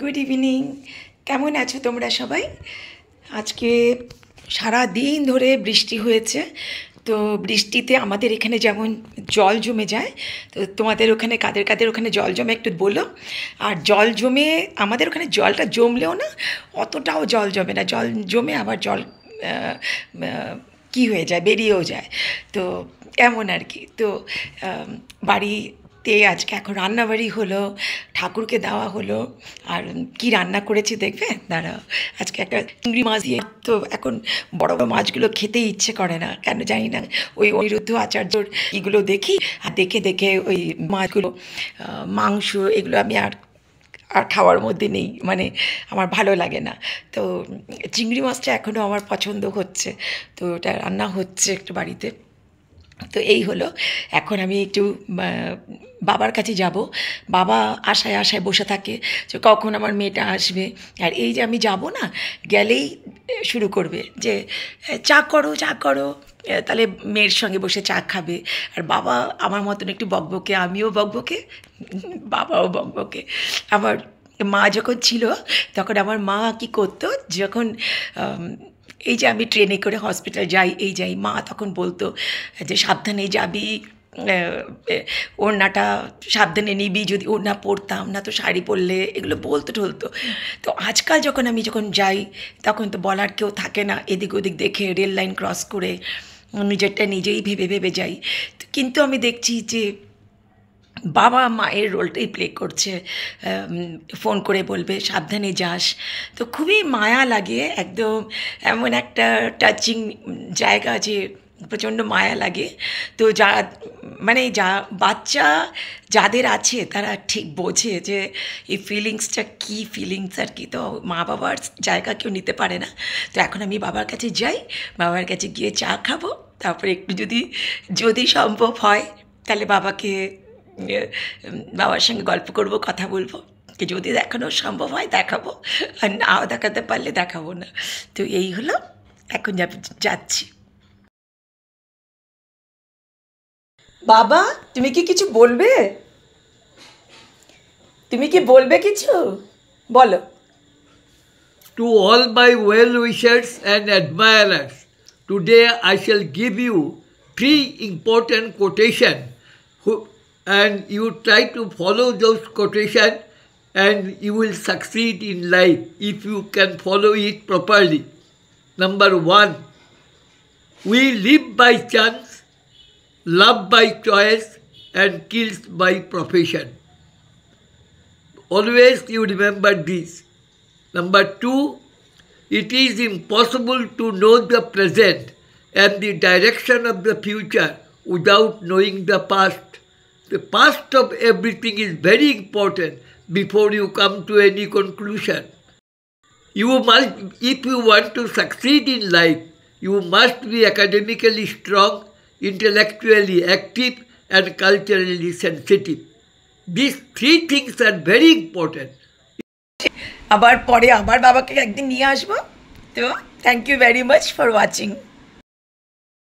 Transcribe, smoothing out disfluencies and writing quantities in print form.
Good evening. কেমন আছো তোমরা সবাই? আজকে সারা দিন ধরে বৃষ্টি হয়েছে। তো বৃষ্টিতে আমাদের এখানে যেমন জল জমে যায়, তো তোমাদের ওখানে কাদের কাদের ওখানে জল জমে একটু বলো। আর জল জমে আমাদের ওখানে জলটা জমলেও না অতটাও জল জমে না, জল জমে আবার জল আহ, আহ, কী হয়ে যায়, বেরিয়েও যায়। তো এমন আর কি। তো বাড়িতে আজকে এখন রান্নাবাড়ি হলো, ঠাকুরকে দেওয়া হলো। আর কি রান্না করেছি দেখবে, দাঁড়াও। আজকে একটা চিংড়ি মাছ দিয়ে, তো এখন বড় বড় মাছগুলো খেতেই ইচ্ছে করে না কেন জানি না। ওই অনিরুদ্ধ আচার্যর এগুলো দেখি, আর দেখে দেখে ওই মাছগুলো, মাংস, এগুলো আমি আর আর খাওয়ার মধ্যে নেই, মানে আমার ভালো লাগে না। তো চিংড়ি মাছটা এখনও আমার পছন্দ হচ্ছে, তো ওটা রান্না হচ্ছে একটু বাড়িতে। তো এই হলো। এখন আমি একটু বাবার কাছে যাব। বাবা আশায় আশায় বসে থাকে যে কখন আমার মেয়েটা আসবে। আর এই যে আমি যাব না, গেলেই শুরু করবে যে চা করো চা করো, তাহলে মেয়ের সঙ্গে বসে চা খাবে। আর বাবা আমার মতন একটু বকবকে, আমিও বকবকে, বাবাও বকবকে। আমার মা যখন ছিল তখন আমার মা কী করতো, যখন এই যে আমি ট্রেনে করে হসপিটাল যাই এই যাই, মা তখন বলতো যে সাবধানে যাবি, ওড়নাটা সাবধানে নিবি, যদি ওড়না পরতাম না তো শাড়ি পরলে, এগুলো বলতো টলতো। তো আজকাল যখন যাই তখন তো বলার কেউ থাকে না, এদিক ওদিক দেখে রেল লাইন ক্রস করে নিজেরটা নিজেই ভেবে ভেবে যাই। কিন্তু আমি দেখছি যে বাবা মায়ের রোলটাই প্লে করছে। ফোন করে বলবে সাবধানে যাস। তো খুবই মায়া লাগে, একদম এমন একটা টাচিং জায়গা যে প্রচণ্ড মায়া লাগে। তো মানে বাচ্চা যাদের আছে তারা ঠিক বোঝে যে এই ফিলিংসটা কী ফিলিংস আর কি। তো মা বাবার জায়গা কেউ নিতে পারে না। তো এখন আমি বাবার কাছে যাই, বাবার কাছে গিয়ে চা খাবো, তারপরে একটু যদি সম্ভব হয় তাহলে বাবার সঙ্গে গল্প করব, কথা বলবো। যদি দেখানো সম্ভব হয় দেখাবো, আর নাও দেখাতে পারলে দেখাবো না। তো এই হলো, এখন যাচ্ছি। বাবা, তুমি কি কিছু বলবে? তুমি কি বলবে কিছু? বলো। To all my well wishers and admirers, today I shall give you three important quotations, and you try to follow those quotations and you will succeed in life if you can follow it properly. Number one, we live by chance, love by choice, and kills by profession. Always you remember this. Number two, it is impossible to know the present and the direction of the future without knowing the past. The past of everything is very important before you come to any conclusion. If you want to succeed in life, you must be academically strong, intellectually active, and culturally sensitive. These three things are very important. আবার পরে আবার বাবাকে একদিন নিয়ে আসবো। তো thank you very much for watching.